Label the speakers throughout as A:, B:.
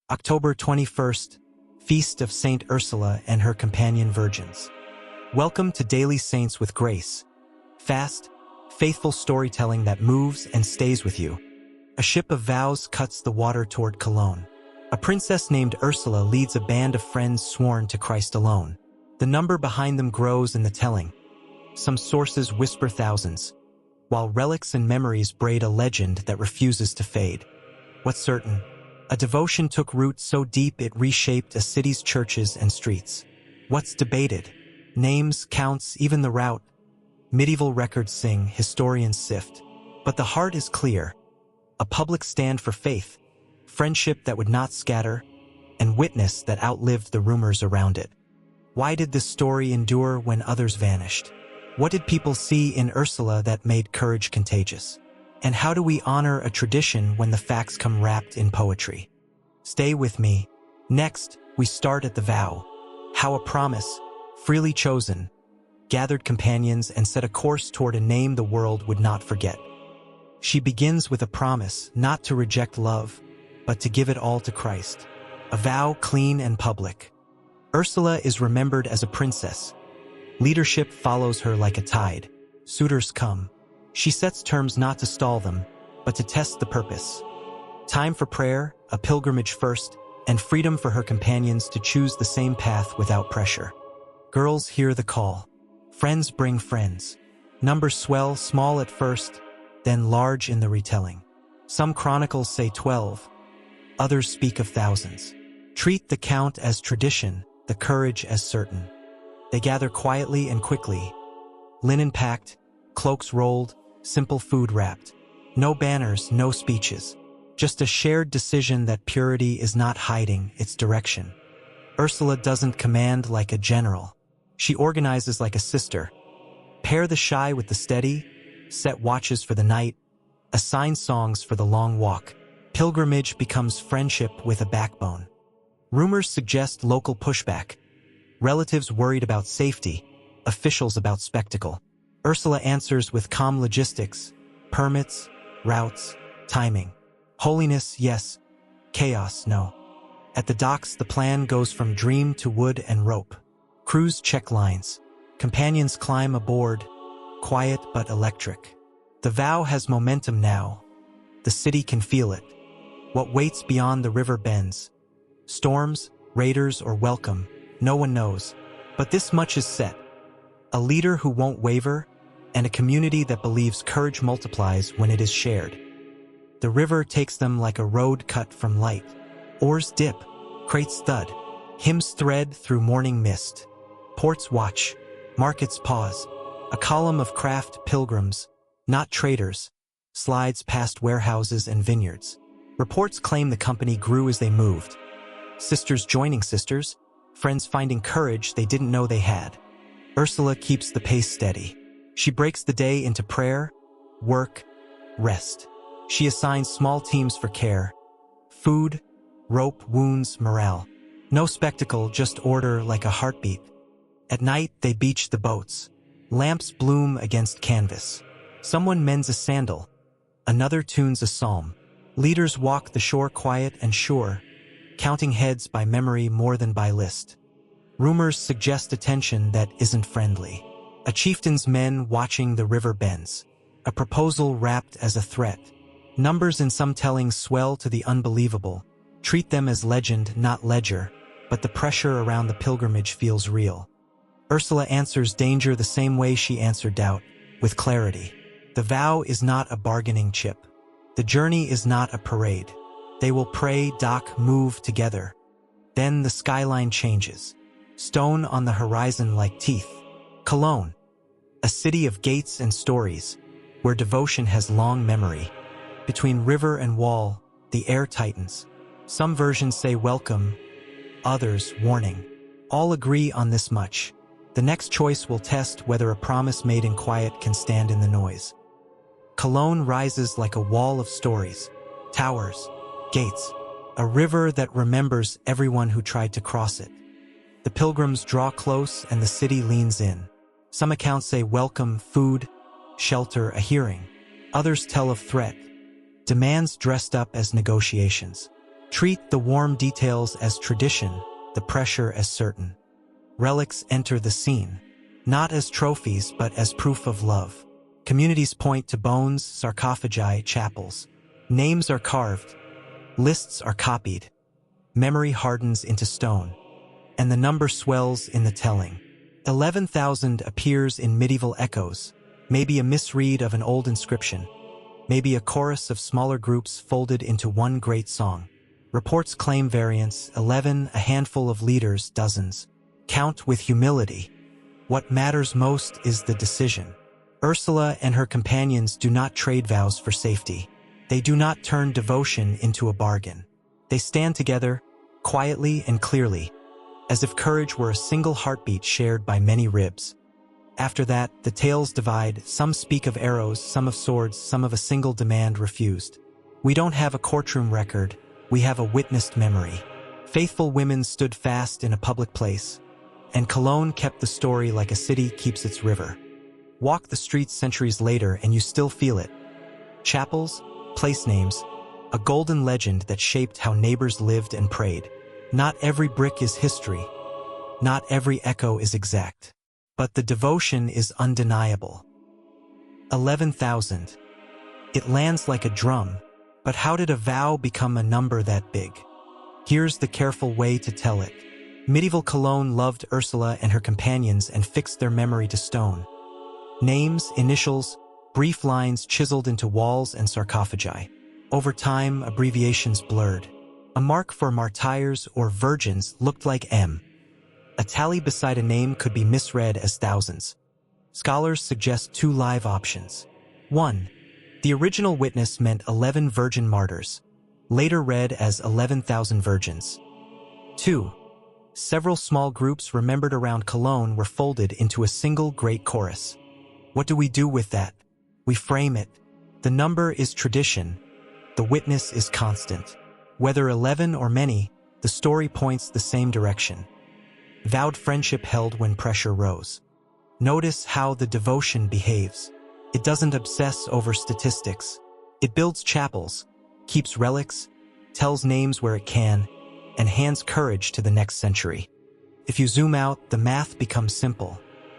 A: October 21st, Feast of Saint Ursula and her companion virgins. Welcome to Daily Saints with Grace. Fast, faithful storytelling that moves and stays with you. A ship of vows cuts the water toward Cologne. A princess named Ursula leads a band of friends sworn to Christ alone. The number behind them grows in the telling. Some sources whisper thousands, while relics and memories braid a legend that refuses to fade. What's certain? A devotion took root so deep it reshaped a city's churches and streets. What's debated? Names, counts, even the route. Medieval records sing, historians sift. But the heart is clear. A public stand for faith, friendship that would not scatter, and witness that outlived the rumors around it. Why did this story endure when others vanished? What did people see in Ursula that made courage contagious? And how do we honor a tradition when the facts come wrapped in poetry? Stay with me. Next, we start at the vow. How a promise, freely chosen, gathered companions and set a course toward a name the world would not forget. She begins with a promise not to reject love, but to give it all to Christ. A vow clean and public. Ursula is remembered as a princess. Leadership follows her like a tide. Suitors come. She sets terms not to stall them, but to test the purpose. Time for prayer, a pilgrimage first, and freedom for her companions to choose the same path without pressure. Girls hear the call. Friends bring friends. Numbers swell, small at first, then large in the retelling. Some chronicles say 12, others speak of thousands. Treat the count as tradition, the courage as certain. They gather quietly and quickly. Linen packed, cloaks rolled, simple food wrapped. No banners, no speeches. Just a shared decision that purity is not hiding, its direction. Ursula doesn't command like a general. She organizes like a sister. Pair the shy with the steady, set watches for the night, assign songs for the long walk. Pilgrimage becomes friendship with a backbone. Rumors suggest local pushback. Relatives worried about safety, officials about spectacle. Ursula answers with calm logistics, permits, routes, timing. Holiness, yes. Chaos, no. At the docks, the plan goes from dream to wood and rope. Crews check lines. Companions climb aboard, quiet but electric. The vow has momentum now. The city can feel it. What waits beyond the river bends. Storms, raiders, or welcome, no one knows. But this much is set. A leader who won't waver, and a community that believes courage multiplies when it is shared. The river takes them like a road cut from light. Oars dip, crates thud, hymns thread through morning mist. Ports watch, markets pause. A column of craft pilgrims, not traders, slides past warehouses and vineyards. Reports claim the company grew as they moved. Sisters joining sisters, friends finding courage they didn't know they had. Ursula keeps the pace steady. She breaks the day into prayer, work, rest. She assigns small teams for care. Food, rope, wounds, morale. No spectacle, just order like a heartbeat. At night, they beach the boats. Lamps bloom against canvas. Someone mends a sandal. Another tunes a psalm. Leaders walk the shore quiet and sure, counting heads by memory more than by list. Rumors suggest a tension that isn't friendly. A chieftain's men watching the river bends. A proposal wrapped as a threat. Numbers in some tellings swell to the unbelievable. Treat them as legend, not ledger, but the pressure around the pilgrimage feels real. Ursula answers danger the same way she answered doubt, with clarity. The vow is not a bargaining chip. The journey is not a parade. They will pray, dock, move together. Then the skyline changes. Stone on the horizon like teeth. Cologne, a city of gates and stories, where devotion has long memory. Between river and wall, the air tightens. Some versions say welcome, others warning. All agree on this much. The next choice will test whether a promise made in quiet can stand in the noise. Cologne rises like a wall of stories, towers, gates, a river that remembers everyone who tried to cross it. The pilgrims draw close and the city leans in. Some accounts say welcome, food, shelter, a hearing. Others tell of threat, demands dressed up as negotiations. Treat the warm details as tradition, the pressure as certain. Relics enter the scene, not as trophies but as proof of love. Communities point to bones, sarcophagi, chapels. Names are carved, lists are copied. Memory hardens into stone, and the number swells in the telling. 11,000 appears in medieval echoes, maybe a misread of an old inscription, maybe a chorus of smaller groups folded into one great song. Reports claim variants, 11, a handful of leaders, dozens. Count with humility. What matters most is the decision. Ursula and her companions do not trade vows for safety. They do not turn devotion into a bargain. They stand together, quietly and clearly, as if courage were a single heartbeat shared by many ribs. After that, the tales divide. Some speak of arrows, some of swords, some of a single demand refused. We don't have a courtroom record, we have a witnessed memory. Faithful women stood fast in a public place, and Cologne kept the story like a city keeps its river. Walk the streets centuries later and you still feel it. Chapels, place names, a golden legend that shaped how neighbors lived and prayed. Not every brick is history. Not every echo is exact. But the devotion is undeniable. 11,000. It lands like a drum, but how did a vow become a number that big? Here's the careful way to tell it. Medieval Cologne loved Ursula and her companions and fixed their memory to stone. Names, initials, brief lines chiseled into walls and sarcophagi. Over time, abbreviations blurred. A mark for martyrs or virgins looked like M. A tally beside a name could be misread as thousands. Scholars suggest two live options. 1. The original witness meant 11 virgin martyrs, later read as 11,000 virgins. 2. Several small groups remembered around Cologne were folded into a single great chorus. What do we do with that? We frame it. The number is tradition. The witness is constant. Whether 11 or many, the story points the same direction. Vowed friendship held when pressure rose. Notice how the devotion behaves. It doesn't obsess over statistics. It builds chapels, keeps relics, tells names where it can, and hands courage to the next century. If you zoom out, the math becomes simple.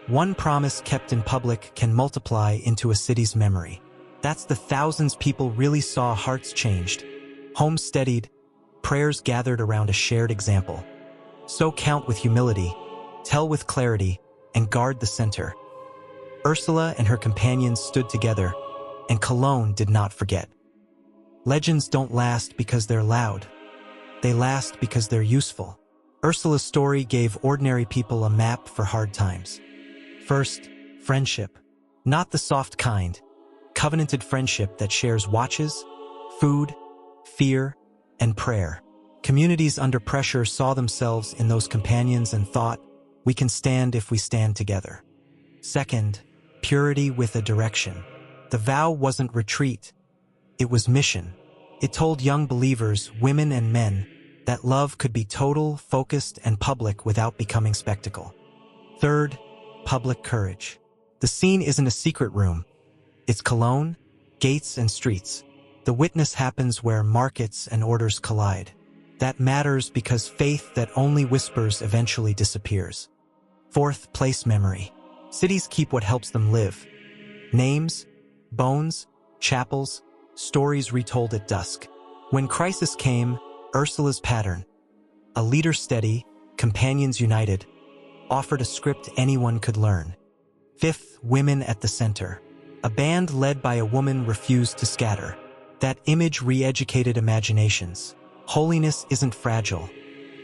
A: One promise kept in public can multiply into a city's memory. That's the thousands people really saw hearts changed, homes steadied, prayers gathered around a shared example. So count with humility, tell with clarity, and guard the center. Ursula and her companions stood together, and Cologne did not forget. Legends don't last because they're loud. They last because they're useful. Ursula's story gave ordinary people a map for hard times. First, friendship. Not the soft kind. Covenanted friendship that shares watches, food, fear, and prayer. Communities under pressure saw themselves in those companions and thought, we can stand if we stand together. Second, purity with a direction. The vow wasn't retreat. It was mission. It told young believers, women and men, that love could be total, focused, and public without becoming spectacle. Third, public courage. The scene isn't a secret room. It's Cologne, gates and streets. The witness happens where markets and orders collide. That matters because faith that only whispers eventually disappears. Fourth, place memory. Cities keep what helps them live. Names, bones, chapels, stories retold at dusk. When crisis came, Ursula's pattern, a leader steady, companions united, offered a script anyone could learn. Fifth, women at the center. A band led by a woman refused to scatter. That image re-educated imaginations. Holiness isn't fragile.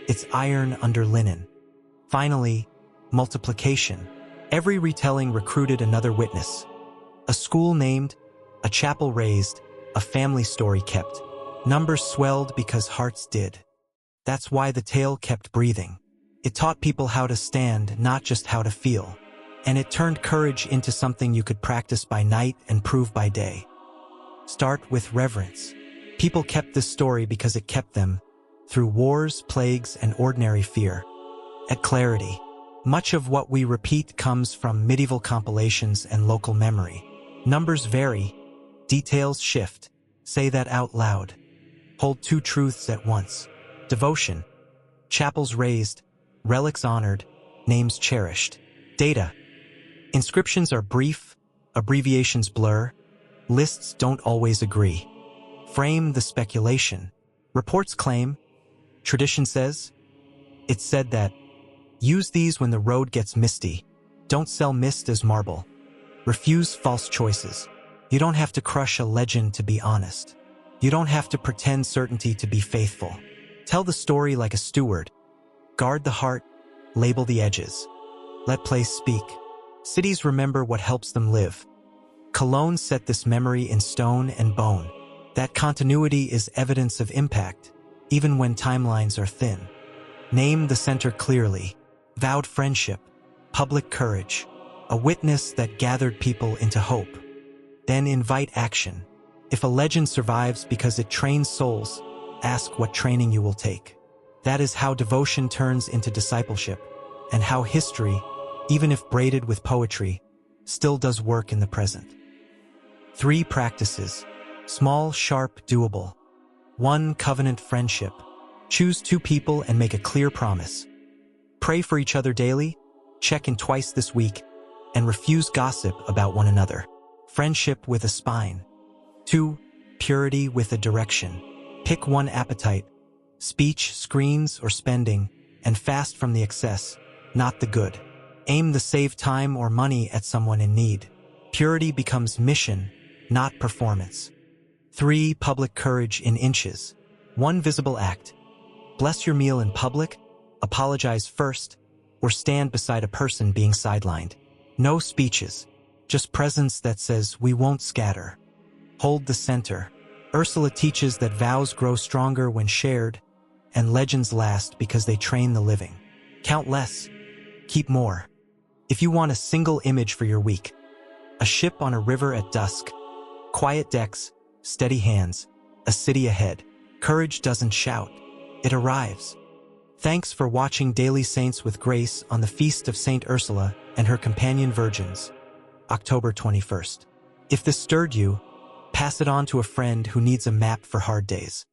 A: It's iron under linen. Finally, multiplication. Every retelling recruited another witness. A school named, a chapel raised, a family story kept. Numbers swelled because hearts did. That's why the tale kept breathing. It taught people how to stand, not just how to feel. And it turned courage into something you could practice by night and prove by day. Start with reverence. People kept this story because it kept them, through wars, plagues, and ordinary fear. At clarity, much of what we repeat comes from medieval compilations and local memory. Numbers vary, details shift. Say that out loud. Hold two truths at once. Devotion. Chapels raised, relics honored, names cherished. Data. Inscriptions are brief, abbreviations blur, lists don't always agree. Frame the speculation. Reports claim, tradition says. It's said that, use these when the road gets misty. Don't sell mist as marble. Refuse false choices. You don't have to crush a legend to be honest. You don't have to pretend certainty to be faithful. Tell the story like a steward. Guard the heart, label the edges. Let place speak. Cities remember what helps them live. Cologne set this memory in stone and bone. That continuity is evidence of impact, even when timelines are thin. Name the center clearly. Vowed friendship, public courage, a witness that gathered people into hope. Then invite action. If a legend survives because it trains souls, ask what training you will take. That is how devotion turns into discipleship, and how history, even if braided with poetry, still does work in the present. 3 practices. Small, sharp, doable. 1. Covenant friendship. Choose 2 people and make a clear promise. Pray for each other daily, check in twice this week, and refuse gossip about one another. Friendship with a spine. 2. Purity with a direction. Pick one appetite, speech, screens, or spending, and fast from the excess, not the good. Aim to save time or money at someone in need. Purity becomes mission, not performance. 3. Public courage in inches. 1 visible act. Bless your meal in public, apologize first, or stand beside a person being sidelined. No speeches, just presence that says, we won't scatter. Hold the center. Ursula teaches that vows grow stronger when shared, and legends last because they train the living. Count less, keep more. If you want a single image for your week, a ship on a river at dusk, quiet decks, steady hands, a city ahead. Courage doesn't shout, it arrives. Thanks for watching Daily Saints with Grace on the Feast of Saint Ursula and her companion virgins, October 21st. If this stirred you, pass it on to a friend who needs a map for hard days.